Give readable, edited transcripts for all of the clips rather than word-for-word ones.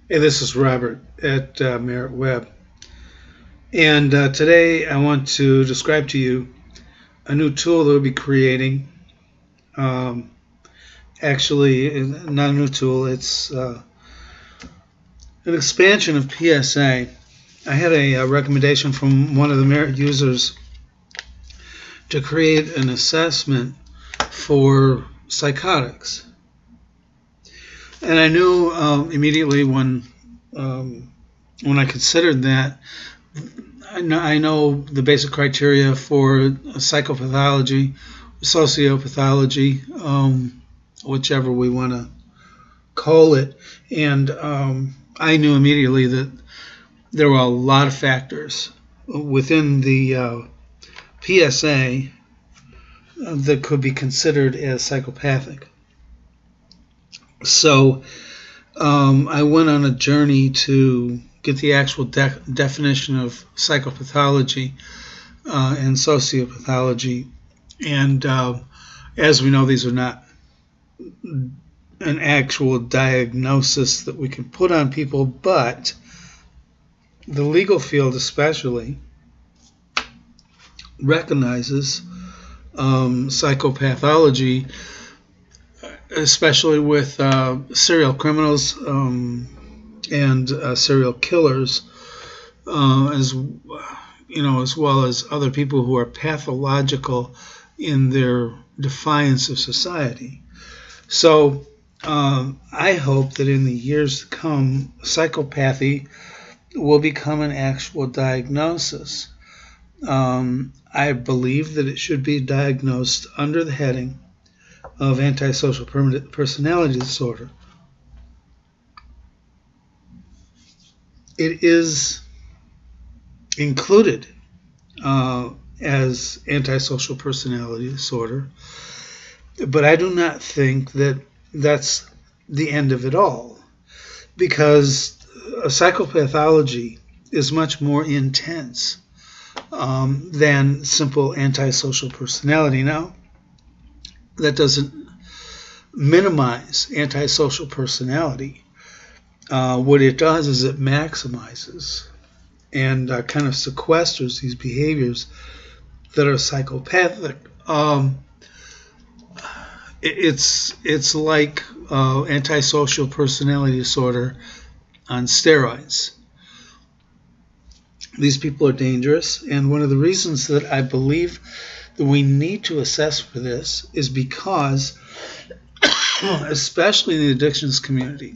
Hey, this is Robert at Merritt Web. And today I want to describe to you a new tool that we'll be creating. Um, Actually, not a new tool, it's an expansion of PSA. I had a recommendation from one of the Merritt users to create an assessment for psychotics. And I knew immediately when I considered that I know the basic criteria for psychopathology, sociopathology, whichever we want to call it. And I knew immediately that there were a lot of factors within the PSA that could be considered as psychopathic. So I went on a journey to get the actual definition of psychopathology and sociopathology. And as we know, these are not an actual diagnosis that we can put on people, but the legal field especially recognizes psychopathology, especially with serial criminals and serial killers, as well as other people who are pathological in their defiance of society. So I hope that in the years to come, psychopathy will become an actual diagnosis. I believe that it should be diagnosed under the heading of antisocial personality disorder. It is included as antisocial personality disorder, but I do not think that that's the end of it all, because psychopathology is much more intense than simple antisocial personality. Now, that doesn't minimize antisocial personality. What it does is it maximizes and kind of sequesters these behaviors that are psychopathic. It's like antisocial personality disorder on steroids. These people are dangerous, and one of the reasons that I believe that we need to assess for this is because, especially in the addictions community,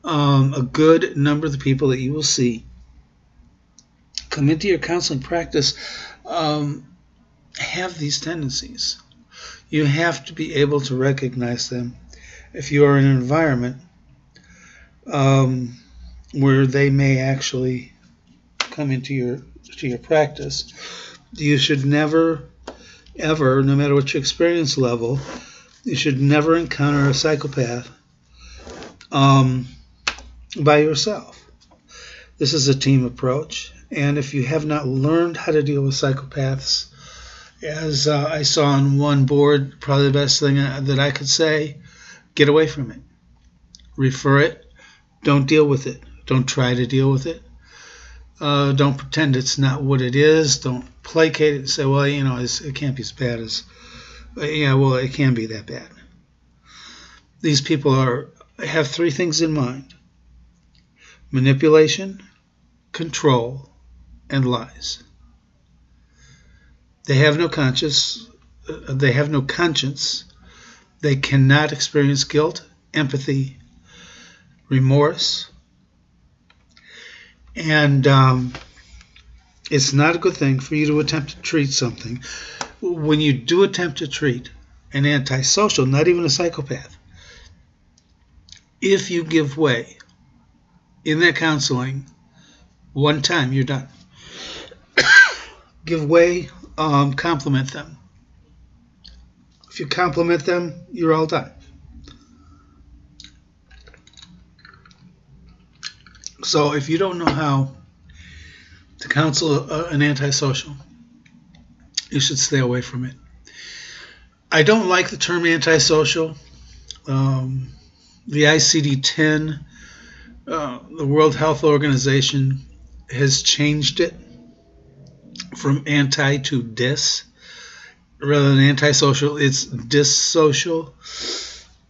a good number of the people that you will see come into your counseling practice have these tendencies. You have to be able to recognize them. If you are in an environment where they may actually come into your practice, you should never, ever, no matter what your experience level, you should never encounter a psychopath by yourself. This is a team approach, and if you have not learned how to deal with psychopaths, as I saw on one board, probably the best thing that I could say, get away from it. Refer it. Don't deal with it. Don't try to deal with it. Don't pretend it's not what it is. Don't placate it and say, well, it can't be as bad as, it can be that bad. These people have three things in mind: manipulation, control, and lies. They have no conscience. They cannot experience guilt, empathy, remorse. And it's not a good thing for you to attempt to treat something. When you do attempt to treat an antisocial, not even a psychopath, if you give way in that counseling one time, you're done. Give way, compliment them. If you compliment them, you're all done. So if you don't know how to counsel an antisocial, you should stay away from it. I don't like the term antisocial. The ICD-10 The World Health Organization has changed it from anti to dis. Rather than antisocial, it's dissocial.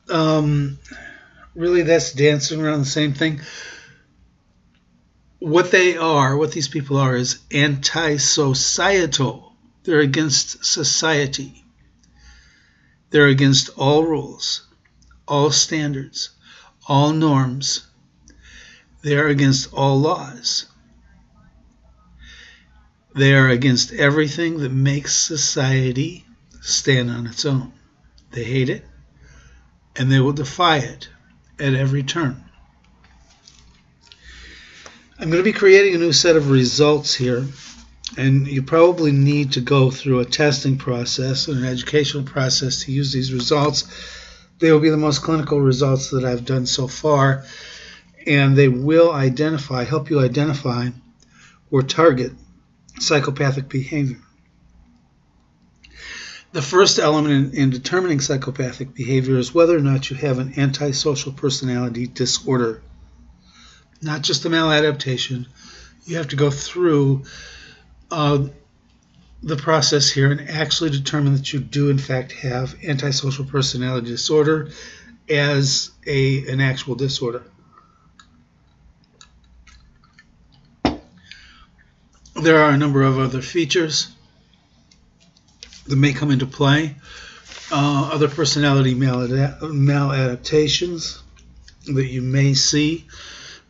Really, that's dancing around the same thing. What these people are, is anti-societal. They're against society. They're against all rules, all standards, all norms. They are against all laws. They are against everything that makes society stand on its own. They hate it, and they will defy it at every turn. I'm going to be creating a new set of results here, and you probably need to go through a testing process and an educational process to use these results. They will be the most clinical results that I've done so far, and they will help you identify or target psychopathic behavior. The first element in determining psychopathic behavior is whether or not you have an antisocial personality disorder. Not just a maladaptation. You have to go through the process here and actually determine that you do in fact have antisocial personality disorder as an actual disorder. There are a number of other features that may come into play. Other personality maladaptations that you may see.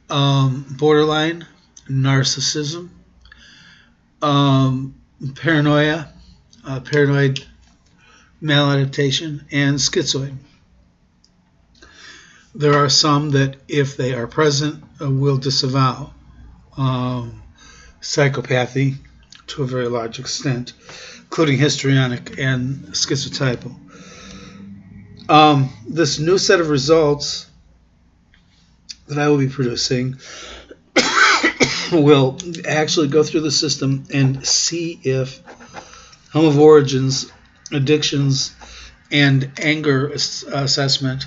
Borderline, narcissism, paranoia, paranoid maladaptation, and schizoid. There are some that, if they are present, will disavow psychopathy to a very large extent, including histrionic and schizotypal. This new set of results that I will be producing will actually go through the system and see if home of origins, addictions, and anger assessment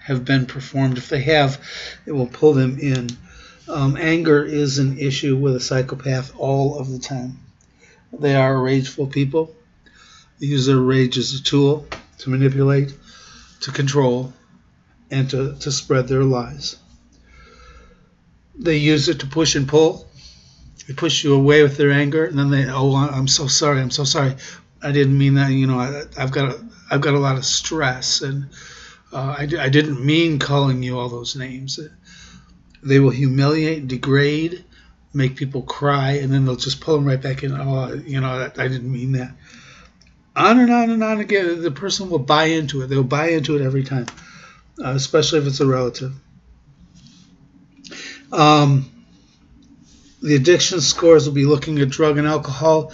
have been performed. If they have, it will pull them in. Anger is an issue with a psychopath all of the time. They are rageful people. They use their rage as a tool to manipulate, to control, and to spread their lies. They use it to push and pull. They push you away with their anger, and then I'm so sorry, I didn't mean that. I've got a lot of stress, and I didn't mean calling you all those names. They will humiliate, degrade, make people cry, and then they'll just pull them right back in. I didn't mean that. On and on and on again. The person will buy into it. They'll buy into it every time, especially if it's a relative. The addiction scores will be looking at drug and alcohol.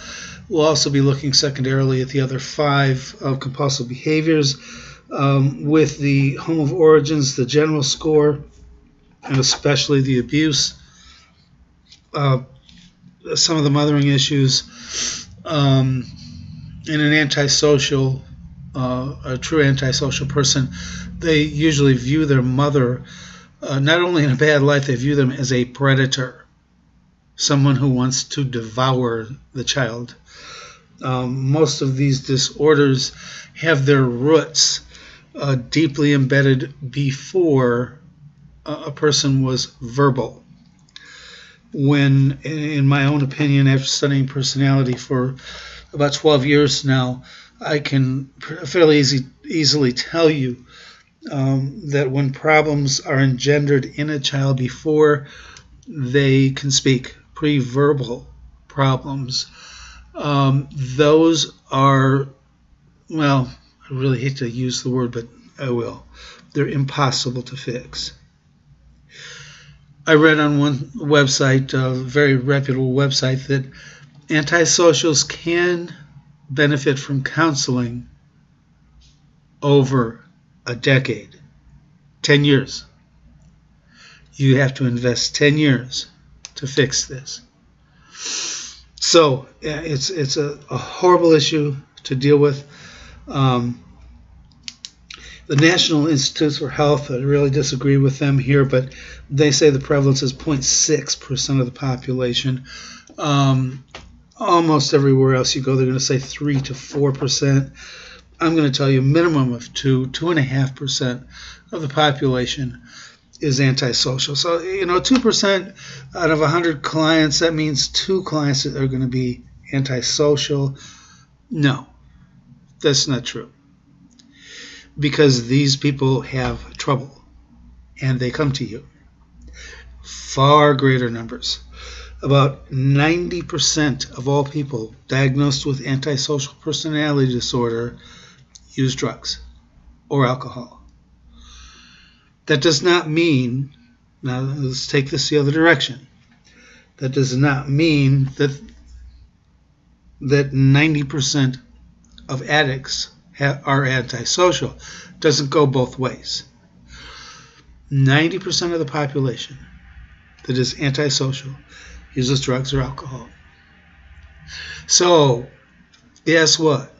We'll also be looking secondarily at the other 5 compulsive behaviors. With the home of origins, the general score, and especially the abuse, some of the mothering issues, in an antisocial, a true antisocial person, they usually view their mother not only in a bad light, they view them as a predator, someone who wants to devour the child. Most of these disorders have their roots deeply embedded before a person was verbal. When, in my own opinion, after studying personality for about 12 years now, I can fairly easily tell you that when problems are engendered in a child before they can speak, pre-verbal problems, those are, well, I really hate to use the word, but I will. They're impossible to fix. I read on one website, a very reputable website, that antisocials can benefit from counseling over a decade, 10 years. You have to invest 10 years to fix this. So it's a horrible issue to deal with. The National Institutes for Health, I really disagree with them here, but they say the prevalence is 0.6% of the population. Almost everywhere else you go, they're going to say 3 to 4%. I'm going to tell you a minimum of 2.5% of the population is antisocial. So, 2% out of 100 clients, that means 2 clients that are going to be antisocial. No, that's not true. Because these people have trouble and they come to you. Far greater numbers. About 90% of all people diagnosed with antisocial personality disorder use drugs or alcohol. That does not mean, now let's take this the other direction, that does not mean that 90% of addicts are antisocial. It doesn't go both ways. 90% of the population that is antisocial uses drugs or alcohol. So, guess what?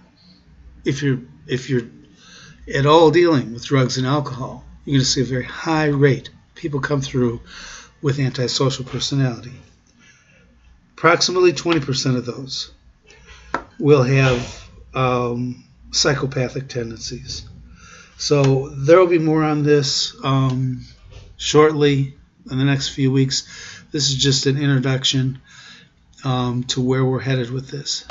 If you're at all dealing with drugs and alcohol, you're going to see a very high rate of people come through with antisocial personality. Approximately 20% of those will have psychopathic tendencies. So there will be more on this shortly in the next few weeks. This is just an introduction to where we're headed with this.